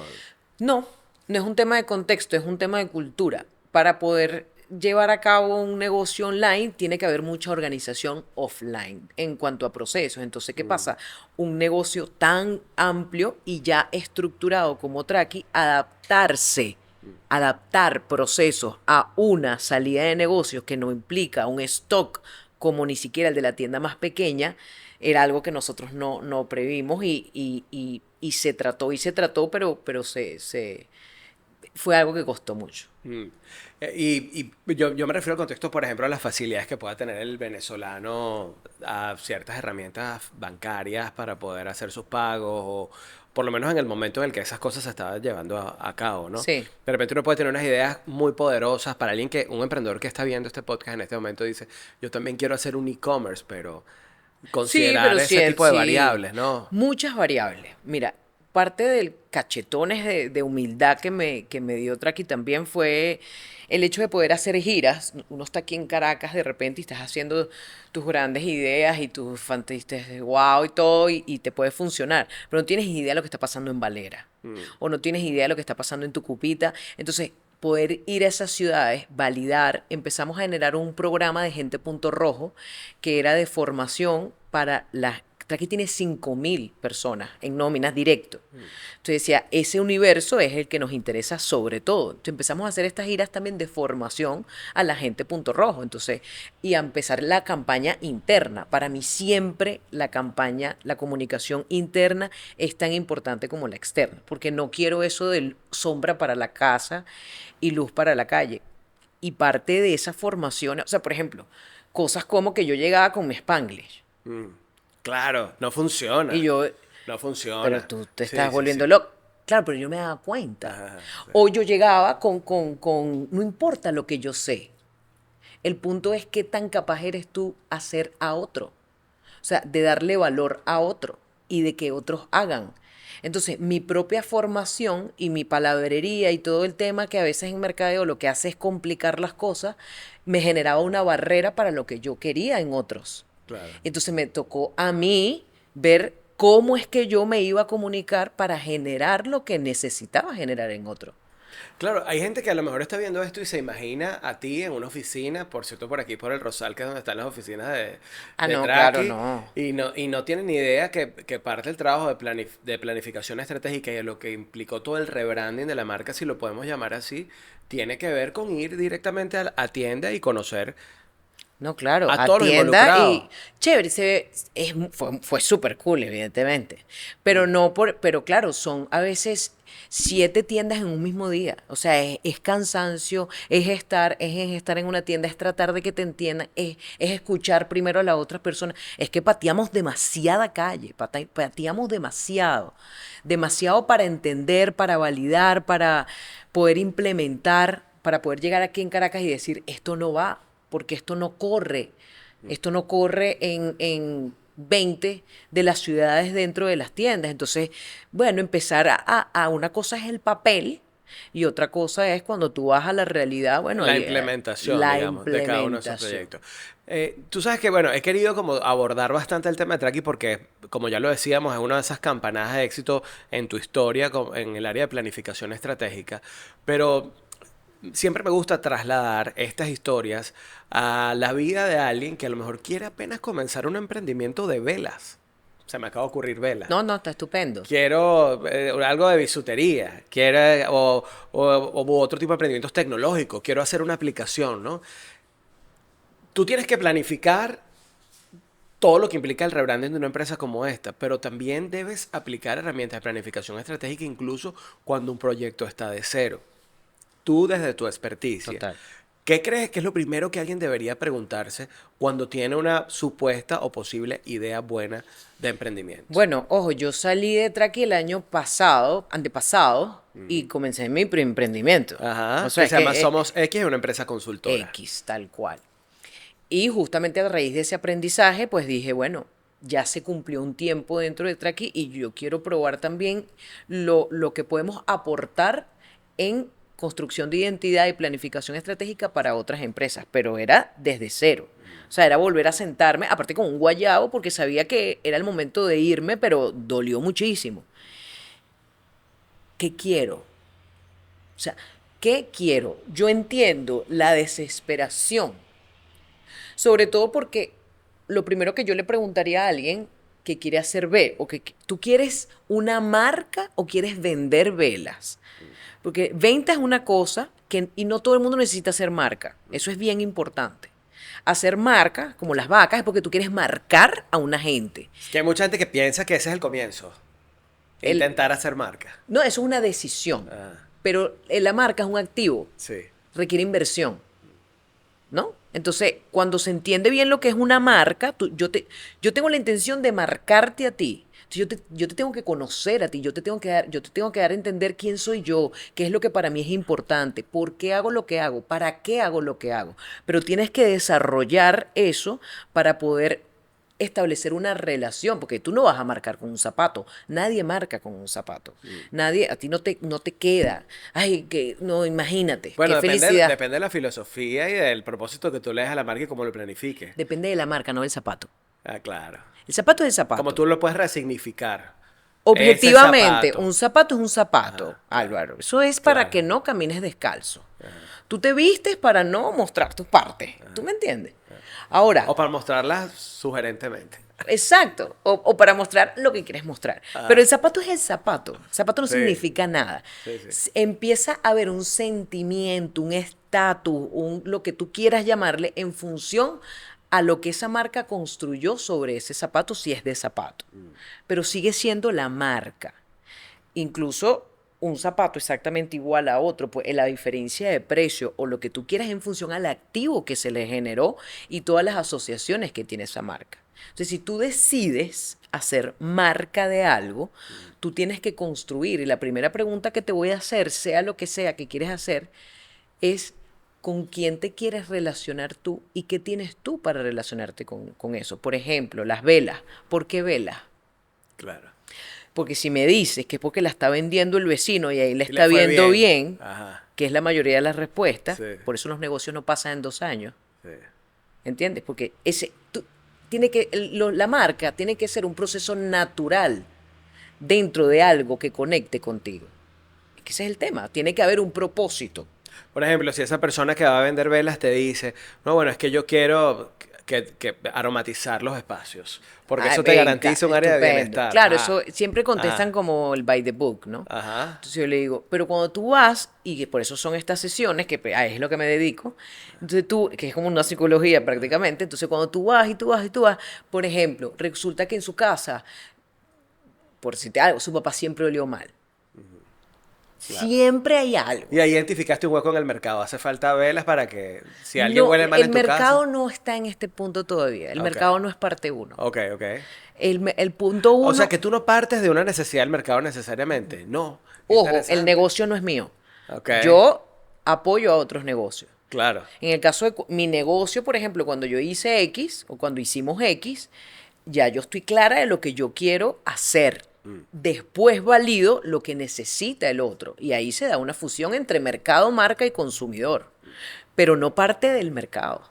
No, no es un tema de contexto, es un tema de cultura. Para poder llevar a cabo un negocio online tiene que haber mucha organización offline en cuanto a procesos. Entonces, ¿qué pasa? Un negocio tan amplio y ya estructurado como Traki, adaptar procesos a una salida de negocios que no implica un stock como ni siquiera el de la tienda más pequeña, era algo que nosotros no previmos y se trató, pero fue algo que costó mucho. Yo me refiero al contexto, por ejemplo, a las facilidades que pueda tener el venezolano a ciertas herramientas bancarias para poder hacer sus pagos o por lo menos en el momento en el que esas cosas se estaban llevando a cabo, ¿no? Sí. De repente uno puede tener unas ideas muy poderosas para un emprendedor que está viendo este podcast en este momento dice, yo también quiero hacer un e-commerce, pero considerar ese tipo de variables, ¿no? Muchas variables. Mira, parte del cachetones de humildad que me dio Traki también fue el hecho de poder hacer giras. Uno está aquí en Caracas de repente y estás haciendo tus grandes ideas y tus fantasías de wow y todo y te puede funcionar, pero no tienes idea de lo que está pasando en Valera o no tienes idea de lo que está pasando en Tucupita. Entonces, poder ir a esas ciudades, validar, empezamos a generar un programa de Gente Punto Rojo que era de formación para las Traki tiene 5.000 personas en nóminas directo. Entonces decía, ese universo es el que nos interesa sobre todo. Entonces empezamos a hacer estas giras también de formación a la gente Punto Rojo. Entonces, y a empezar la campaña interna. Para mí siempre la campaña, la comunicación interna es tan importante como la externa. Porque no quiero eso de sombra para la casa y luz para la calle. Y parte de esa formación, o sea, por ejemplo, cosas como que yo llegaba con mi Spanglish. Claro, no funciona. Y yo, No funciona. pero tú te Sí, estás sí, volviendo sí. loco. Claro, pero yo me daba cuenta. Ajá, sí. O yo llegaba no importa lo que yo sé. El punto es qué tan capaz eres tú hacer a otro. O sea, de darle valor a otro y de que otros hagan. Entonces, mi propia formación y mi palabrería y todo el tema que a veces en mercadeo lo que hace es complicar las cosas, me generaba una barrera para lo que yo quería en otros. Claro. Entonces me tocó a mí ver cómo es que yo me iba a comunicar para generar lo que necesitaba generar en otro. Claro, hay gente que a lo mejor está viendo esto y se imagina a ti en una oficina, por cierto, por aquí, por el Rosal, que es donde están las oficinas Ah, de no, Traki, claro, no. y no tienen ni idea que parte del trabajo de planificación estratégica y de lo que implicó todo el rebranding de la marca, si lo podemos llamar así, tiene que ver con ir directamente a tienda y conocer No, claro, a todos los atienda involucrados. y chévere, fue súper cool, evidentemente. Pero no pero claro, son a veces 7 tiendas en un mismo día. O sea, es cansancio, es estar en una tienda, es tratar de que te entiendan, es escuchar primero a la otra persona. Es que pateamos demasiada calle, pateamos demasiado para entender, para validar, para poder implementar, para poder llegar aquí en Caracas y decir, esto no va, porque esto no corre en 20 de las ciudades dentro de las tiendas. Entonces, bueno, empezar a una cosa es el papel y otra cosa es cuando tú vas a la realidad, bueno, La implementación, la digamos, de cada uno de esos implementación. proyectos. Tú sabes que, bueno, he querido como abordar bastante el tema de Traki porque, como ya lo decíamos, es una de esas campanadas de éxito en tu historia en el área de planificación estratégica, pero siempre me gusta trasladar estas historias a la vida de alguien que a lo mejor quiere apenas comenzar un emprendimiento de velas. Se me acaba de ocurrir velas. No, está estupendo. Quiero algo de bisutería, o otro tipo de emprendimientos tecnológicos, quiero hacer una aplicación, ¿no? Tú tienes que planificar todo lo que implica el rebranding de una empresa como esta, pero también debes aplicar herramientas de planificación estratégica incluso cuando un proyecto está de cero. Tú desde tu experticia, Total. ¿qué crees que es lo primero que alguien debería preguntarse cuando tiene una supuesta o posible idea buena de emprendimiento? Bueno, ojo, yo salí de Traki el año antepasado, y comencé mi emprendimiento. Ajá, O sea, que se es llama que, Somos X, es una empresa consultora. X, tal cual. Y justamente a raíz de ese aprendizaje, pues dije, bueno, ya se cumplió un tiempo dentro de Traki y yo quiero probar también lo que podemos aportar en construcción de identidad y planificación estratégica para otras empresas, pero era desde cero. O sea, era volver a sentarme, aparte con un guayabo, porque sabía que era el momento de irme, pero dolió muchísimo. ¿Qué quiero? O sea, ¿qué quiero? Yo entiendo la desesperación, sobre todo porque lo primero que yo le preguntaría a alguien que quiere hacer o que tú quieres una marca o quieres vender velas. Porque venta es una cosa y no todo el mundo necesita hacer marca. Eso es bien importante. Hacer marca, como las vacas, es porque tú quieres marcar a una gente. Que hay mucha gente que piensa que ese es el comienzo. Intentar hacer marca. No, eso es una decisión. Ah, Pero la marca es un activo, sí. requiere inversión, ¿no? Entonces, cuando se entiende bien lo que es una marca, yo tengo la intención de marcarte a ti. Entonces, yo te tengo que conocer a ti, yo te tengo que dar a entender quién soy yo, qué es lo que para mí es importante, por qué hago lo que hago, para qué hago lo que hago. Pero tienes que desarrollar eso para poder establecer una relación, porque tú no vas a marcar con un zapato, nadie marca con un zapato, nadie, a ti no te queda, ay, que no, imagínate, Bueno, qué felicidad. depende de la filosofía y del propósito que tú le des a la marca y cómo lo planifiques. Depende de la marca, no del zapato. Ah, claro. El zapato es el zapato. Como tú lo puedes resignificar. Objetivamente, Ese zapato. un zapato es un zapato, Ajá, Álvaro. Eso es para claro. que no camines descalzo. Tú te vistes para no mostrar tus partes. ¿Tú me entiendes? Ahora, O para mostrarlas sugerentemente. Exacto, o para mostrar lo que quieres mostrar. Pero el zapato es el zapato. El zapato no Sí. significa nada. Sí, sí. Empieza a haber un sentimiento, un estatus, lo que tú quieras llamarle, en función a lo que esa marca construyó sobre ese zapato, si es de zapato. Pero sigue siendo la marca. Incluso un zapato exactamente igual a otro, pues la diferencia de precio o lo que tú quieras en función al activo que se le generó y todas las asociaciones que tiene esa marca. Entonces, si tú decides hacer marca de algo, tú tienes que construir. Y la primera pregunta que te voy a hacer, sea lo que sea que quieres hacer, es con quién te quieres relacionar tú y qué tienes tú para relacionarte con eso. Por ejemplo, las velas. ¿Por qué velas? Claro. Porque si me dices que es porque la está vendiendo el vecino y ahí le Y está le fue viendo bien, Ajá. que es la mayoría de las respuestas, Sí. por eso los negocios no pasan en 2 años, Sí. ¿entiendes? Porque tiene que, la marca tiene que ser un proceso natural dentro de algo que conecte contigo. Es que ese es el tema, tiene que haber un propósito. Por ejemplo, si esa persona que va a vender velas te dice, no, bueno, es que yo quiero que aromatizar los espacios, porque Ay, eso te venga, garantiza un área de estupendo. bienestar. Claro, Ajá. eso siempre contestan Ajá. como el by the book, ¿no? Ajá. Entonces yo le digo, pero cuando tú vas, y que por eso son estas sesiones, que es lo que me dedico, entonces tú, que es como una psicología prácticamente, entonces cuando tú vas y tú vas y tú vas, por ejemplo, resulta que en su casa, por decirte algo, su papá siempre olió mal. Claro. Siempre hay algo. Y ahí identificaste un hueco en el mercado. Hace falta velas para que si alguien No, huele mal el en tu mercado casa. no está en este punto todavía. El Ok. mercado no es parte uno. Ok, ok. El punto uno, O sea que tú no partes de una necesidad del mercado necesariamente. No. ojo, el Interesante. negocio no es mío. Ok. Yo apoyo a otros negocios. Claro. En el caso de mi negocio, por ejemplo, cuando yo hice X o cuando hicimos X, ya yo estoy clara de lo que yo quiero hacer. Después valido lo que necesita el otro. Y ahí se da una fusión entre mercado, marca y consumidor. Pero no parte del mercado.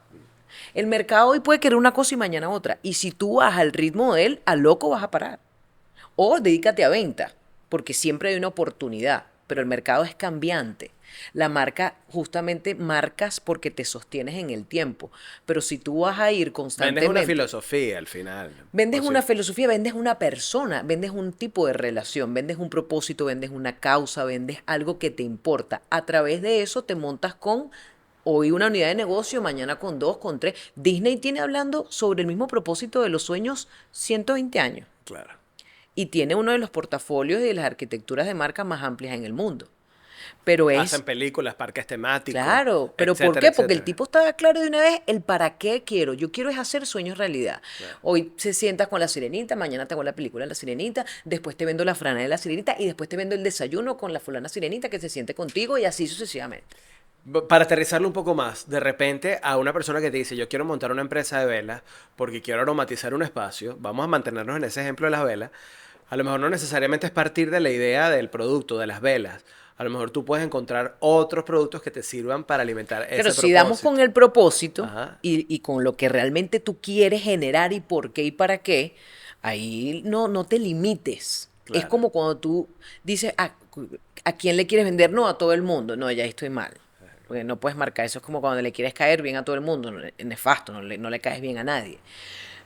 El mercado hoy puede querer una cosa y mañana otra. Y si tú vas al ritmo de él, a loco vas a parar. O dedícate a venta, porque siempre hay una oportunidad, pero el mercado es cambiante. La marca, justamente marcas porque te sostienes en el tiempo, pero si tú vas a ir Vendes constantemente... una filosofía al final. Vendes O una sí. filosofía, vendes una persona, vendes un tipo de relación, vendes un propósito, vendes una causa, vendes algo que te importa. A través de eso te montas con hoy una unidad de negocio, mañana con 2, con 3. Disney tiene hablando sobre el mismo propósito de los sueños 120 años Claro. y tiene uno de los portafolios y de las arquitecturas de marca más amplias en el mundo. Pero es... Hacen películas, parques temáticos. Claro, pero ¿por etcétera, qué? Porque el etcétera. tipo estaba claro de una vez el para qué quiero. Yo quiero es hacer sueños realidad. Claro. Hoy se sientas con la sirenita, mañana te hago la película de la sirenita, después te vendo la frana de la sirenita y después te vendo el desayuno con la fulana sirenita que se siente contigo y así sucesivamente. Para aterrizarlo un poco más, de repente a una persona que te dice, yo quiero montar una empresa de velas porque quiero aromatizar un espacio, vamos a mantenernos en ese ejemplo de las velas, a lo mejor no necesariamente es partir de la idea del producto, de las velas. A lo mejor tú puedes encontrar otros productos que te sirvan para alimentar ese Pero si propósito. damos con el propósito Ajá. y con lo que realmente tú quieres generar y por qué y para qué, ahí no te limites. Claro. Es como cuando tú dices, ¿a quién le quieres vender? No, a todo el mundo. No, ya estoy mal. Porque no puedes marcar. Eso es como cuando le quieres caer bien a todo el mundo. Es nefasto, no le caes bien a nadie.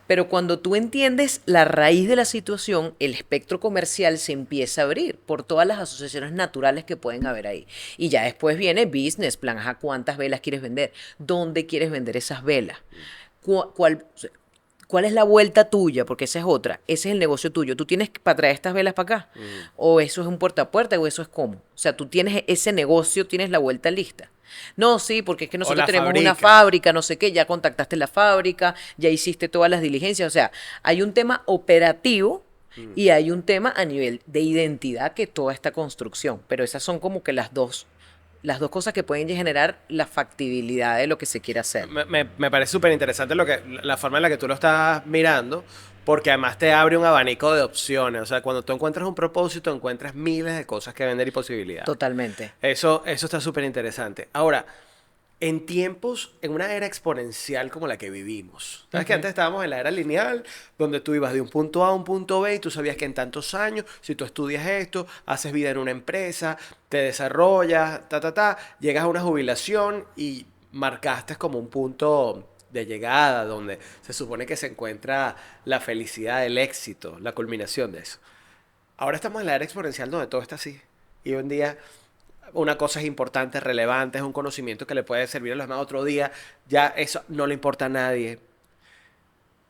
Pero cuando tú entiendes la raíz de la situación, el espectro comercial se empieza a abrir por todas las asociaciones naturales que pueden haber ahí. Y ya después viene business plan, ajá, ¿cuántas velas quieres vender? ¿Dónde quieres vender esas velas? ¿Cuál es la vuelta tuya? Porque esa es otra. Ese es el negocio tuyo. ¿Tú tienes para traer estas velas para acá? ¿O eso es un puerta a puerta? ¿O eso es cómo? O sea, tú tienes ese negocio, tienes la vuelta lista. No, sí, porque es que nosotros la tenemos una fabrica. fábrica, no sé qué, ya contactaste la fábrica, ya hiciste todas las diligencias. O sea, hay un tema operativo y hay un tema a nivel de identidad que toda esta construcción. Pero esas son como que las dos cosas que pueden generar la factibilidad de lo que se quiere hacer. Me parece súper interesante la forma en la que tú lo estás mirando, porque además te abre un abanico de opciones. O sea, cuando tú encuentras un propósito, encuentras miles de cosas que vender y posibilidades. Totalmente. Eso está súper interesante. Ahora, en una era exponencial como la que vivimos. ¿Sabes que antes estábamos en la era lineal, donde tú ibas de un punto A a un punto B y tú sabías que en tantos años, si tú estudias esto, haces vida en una empresa, te desarrollas, llegas a una jubilación y marcaste como un punto de llegada, donde se supone que se encuentra la felicidad, el éxito, la culminación de eso. Ahora estamos en la era exponencial donde todo está así. Y hoy en día una cosa es importante, relevante, es un conocimiento que le puede servir a los demás otro día. Ya eso no le importa a nadie.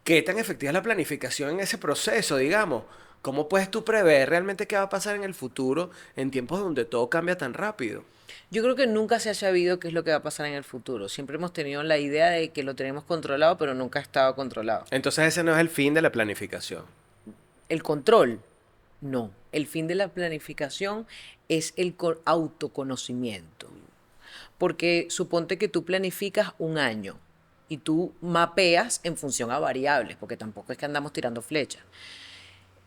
¿Qué tan efectiva es la planificación en ese proceso, digamos? ¿Cómo puedes tú prever realmente qué va a pasar en el futuro en tiempos donde todo cambia tan rápido? Yo creo que nunca se ha sabido qué es lo que va a pasar en el futuro. Siempre hemos tenido la idea de que lo tenemos controlado, pero nunca ha estado controlado. Entonces ese no es el fin de la planificación. El control, no. El fin de la planificación es el autoconocimiento. Porque suponte que tú planificas un año y tú mapeas en función a variables, porque tampoco es que andamos tirando flechas.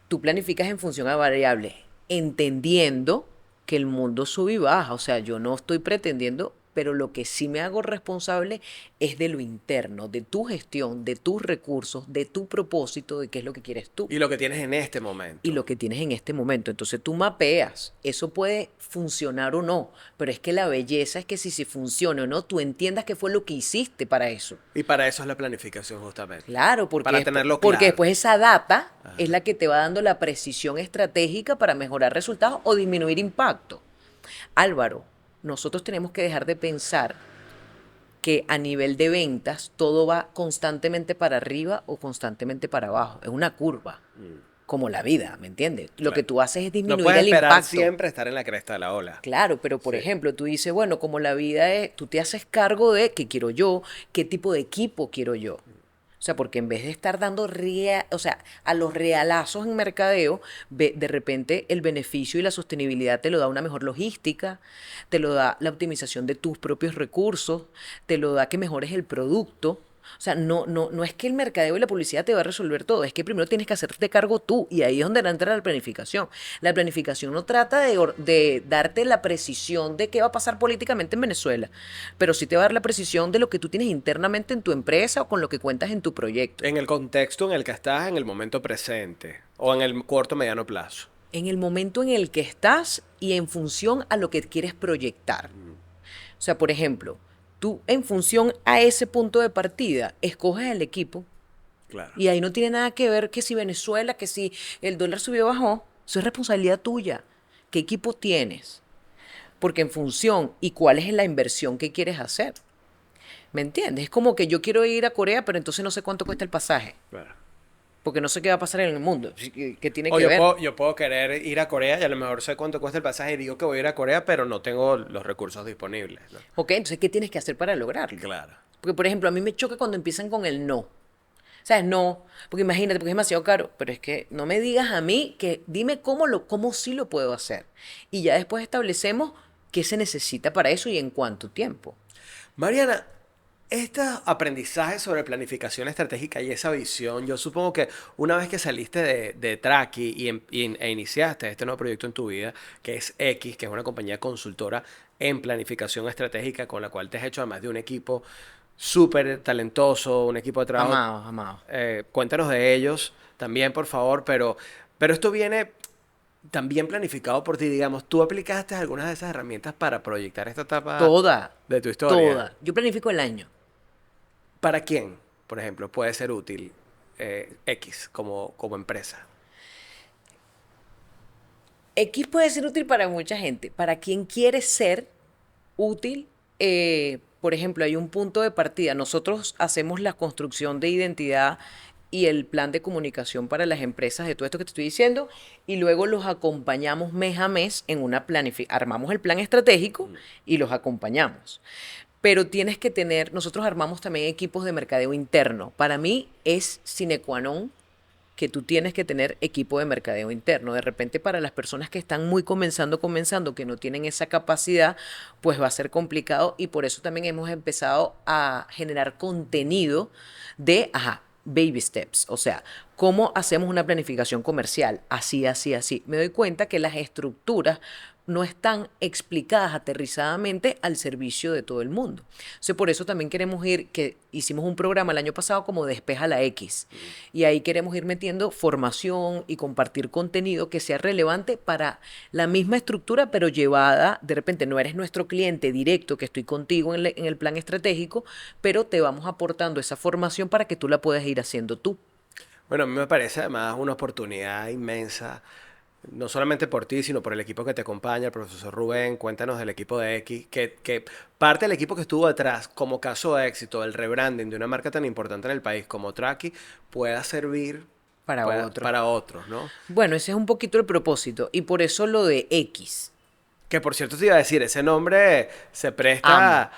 Tú planificas en función a variables, entendiendo que el mundo sube y baja. O sea, yo no estoy pretendiendo, pero lo que sí me hago responsable es de lo interno, de tu gestión, de tus recursos, de tu propósito, de qué es lo que quieres tú Y lo que tienes en este momento. y lo que tienes en este momento. Entonces tú mapeas, eso puede funcionar o no, pero es que la belleza es que si funciona o no, tú entiendas qué fue lo que hiciste para eso. Y para eso es la planificación justamente. Claro, porque, Para tenerlo porque claro. después esa data es la que te va dando la precisión estratégica para mejorar resultados o disminuir impacto. Álvaro, nosotros tenemos que dejar de pensar que a nivel de ventas todo va constantemente para arriba o constantemente para abajo. Es una curva, como la vida, ¿me entiendes? Lo que tú haces es No disminuir puedes el esperar impacto. siempre estar en la cresta de la ola. Claro, pero por ejemplo, tú dices, bueno, como la vida es, tú te haces cargo de qué quiero yo, qué tipo de equipo quiero yo. O sea, porque en vez de estar dando a los realazos en mercadeo, de repente el beneficio y la sostenibilidad te lo da una mejor logística, te lo da la optimización de tus propios recursos, te lo da que mejores el producto. O sea, no es que el mercadeo y la publicidad te va a resolver todo, es que primero tienes que hacerte cargo tú y ahí es donde entra la planificación. La planificación no trata de darte la precisión de qué va a pasar políticamente en Venezuela, pero sí te va a dar la precisión de lo que tú tienes internamente en tu empresa o con lo que cuentas en tu proyecto. En el contexto en el que estás, en el momento presente o en el corto mediano plazo. En el momento en el que estás y en función a lo que quieres proyectar. O sea, por ejemplo, tú en función a ese punto de partida escoges el equipo Claro. y ahí no tiene nada que ver que si Venezuela, que si el dólar subió o bajó. Eso es responsabilidad tuya. ¿Qué equipo tienes? Porque en función y cuál es la inversión que quieres hacer. ¿Me entiendes? Es como que yo quiero ir a Corea, pero entonces no sé cuánto cuesta el pasaje. Claro. Porque no sé qué va a pasar en el mundo. ¿Qué tiene O que yo ver? yo puedo querer ir a Corea y a lo mejor sé cuánto cuesta el pasaje y digo que voy a ir a Corea, pero no tengo los recursos disponibles, ¿no? Ok, entonces, ¿qué tienes que hacer para lograrlo? Claro. Porque, por ejemplo, a mí me choca cuando empiezan con el no. ¿Sabes? No, porque imagínate, porque es demasiado caro. Pero es que no me digas a mí que dime cómo sí lo puedo hacer. Y ya después establecemos qué se necesita para eso y en cuánto tiempo. Mariana, estos aprendizajes sobre planificación estratégica y esa visión, yo supongo que una vez que saliste de Traki e iniciaste este nuevo proyecto en tu vida, que es X, que es una compañía consultora en planificación estratégica con la cual te has hecho además de un equipo súper talentoso, un equipo de trabajo. Amados. Cuéntanos de ellos también, por favor, pero esto viene también planificado por ti, digamos. ¿Tú aplicaste algunas de esas herramientas para proyectar esta etapa Toda. de tu historia? Toda. Yo planifico el año. ¿Para quién, por ejemplo, puede ser útil X como empresa? X puede ser útil para mucha gente. Para quien quiere ser útil, por ejemplo, hay un punto de partida. Nosotros hacemos la construcción de identidad y el plan de comunicación para las empresas de todo esto que te estoy diciendo y luego los acompañamos mes a mes en una planificación. Armamos el plan estratégico y los acompañamos. Pero tienes que tener, nosotros armamos también equipos de mercadeo interno. Para mí es sine qua non que tú tienes que tener equipo de mercadeo interno. De repente para las personas que están muy comenzando, que no tienen esa capacidad, pues va a ser complicado y por eso también hemos empezado a generar contenido de, baby steps, o sea, ¿cómo hacemos una planificación comercial? Así, así, así. Me doy cuenta que las estructuras no están explicadas aterrizadamente al servicio de todo el mundo. Entonces, por eso también queremos que hicimos un programa el año pasado como Despeja la X, y ahí queremos ir metiendo formación y compartir contenido que sea relevante para la misma estructura, pero llevada, de repente no eres nuestro cliente directo, que estoy contigo en el plan estratégico, pero te vamos aportando esa formación para que tú la puedas ir haciendo tú. Bueno, a mí me parece además una oportunidad inmensa, no solamente por ti, sino por el equipo que te acompaña, el profesor Rubén. Cuéntanos del equipo de X, que parte del equipo que estuvo detrás como caso de éxito, el rebranding de una marca tan importante en el país como Traki, pueda servir para otros, ¿no? Bueno, ese es un poquito el propósito, y por eso lo de X. Que por cierto te iba a decir, ese nombre se presta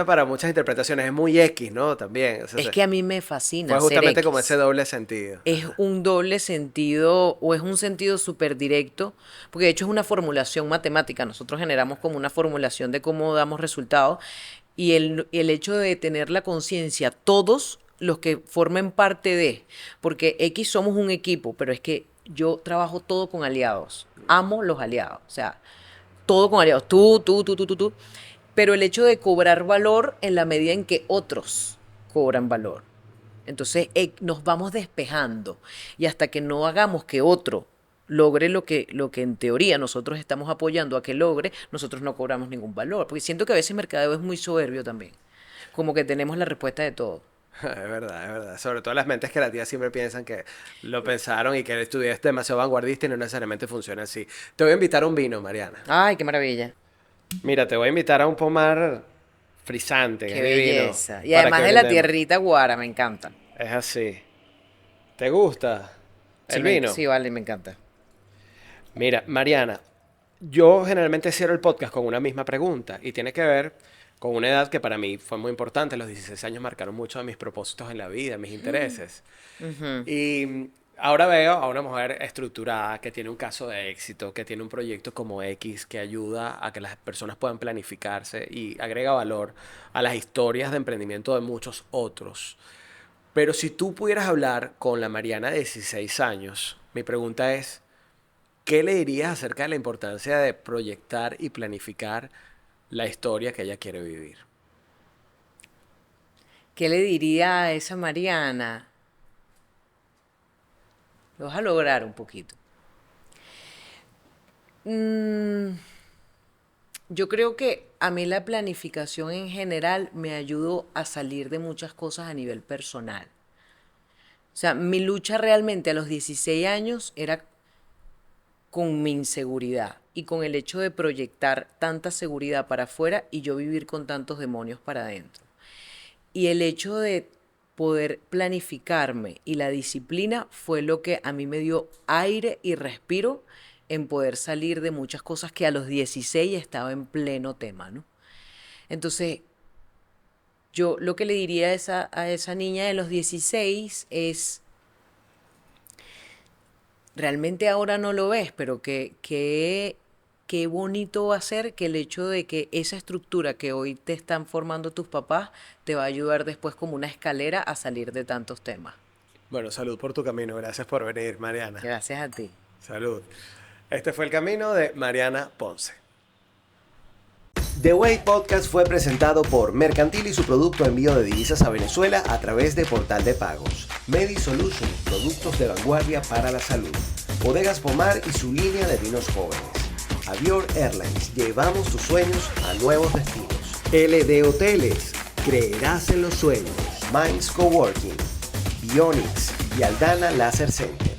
para muchas interpretaciones, es muy X, ¿no? También. O sea, Es que a mí me fascina fue justamente ser X. como ese doble sentido. Es un doble sentido o es un sentido súper directo, porque de hecho es una formulación matemática. Nosotros generamos como una formulación de cómo damos resultados, y el hecho de tener la conciencia, todos los que formen parte de, porque X somos un equipo, pero es que yo trabajo todo con aliados, amo los aliados, o sea, todo con aliados, tú. Pero el hecho de cobrar valor en la medida en que otros cobran valor. Entonces nos vamos despejando, y hasta que no hagamos que otro logre lo que en teoría nosotros estamos apoyando a que logre, nosotros no cobramos ningún valor. Porque siento que a veces el mercadeo es muy soberbio también. Como que tenemos la respuesta de todo. Es verdad, es verdad. Sobre todo las mentes creativas siempre piensan que lo pensaron y que el estudio es demasiado vanguardista y no necesariamente funciona así. Te voy a invitar a un vino, Mariana. Ay, qué maravilla. Mira, te voy a invitar a un pomar frisante. Qué que es divino, belleza. Y para además que de la brindemos. tierrita guara, me encanta. Es así. ¿Te gusta el vino? Sí, vale, me encanta. Mira, Mariana, yo generalmente cierro el podcast con una misma pregunta y tiene que ver con una edad que para mí fue muy importante. Los 16 años marcaron mucho de mis propósitos en la vida, mis intereses. Y ahora veo a una mujer estructurada que tiene un caso de éxito, que tiene un proyecto como X, que ayuda a que las personas puedan planificarse y agrega valor a las historias de emprendimiento de muchos otros. Pero si tú pudieras hablar con la Mariana de 16 años, mi pregunta es, ¿qué le dirías acerca de la importancia de proyectar y planificar la historia que ella quiere vivir? ¿Qué le diría a esa Mariana? Lo vas a lograr un poquito. Yo creo que a mí la planificación en general me ayudó a salir de muchas cosas a nivel personal. O sea, mi lucha realmente a los 16 años era con mi inseguridad y con el hecho de proyectar tanta seguridad para afuera y yo vivir con tantos demonios para adentro. Y el hecho de poder planificarme y la disciplina fue lo que a mí me dio aire y respiro en poder salir de muchas cosas que a los 16 estaba en pleno tema, ¿no? Entonces, yo lo que le diría a esa niña de los 16 es, realmente ahora no lo ves, pero qué bonito va a ser que el hecho de que esa estructura que hoy te están formando tus papás te va a ayudar después como una escalera a salir de tantos temas. Bueno, salud por tu camino. Gracias por venir, Mariana. Gracias a ti. Salud. Este fue el camino de Mariana Ponce. The Way Podcast fue presentado por Mercantil y su producto envío de divisas a Venezuela a través de Portal de Pagos. Medi Solutions, productos de vanguardia para la salud. Bodegas Pomar y su línea de vinos jóvenes. Avior Airlines, llevamos tus sueños a nuevos destinos. LD Hoteles, creerás en los sueños. Minds Coworking, Bionix y Aldana Laser Center.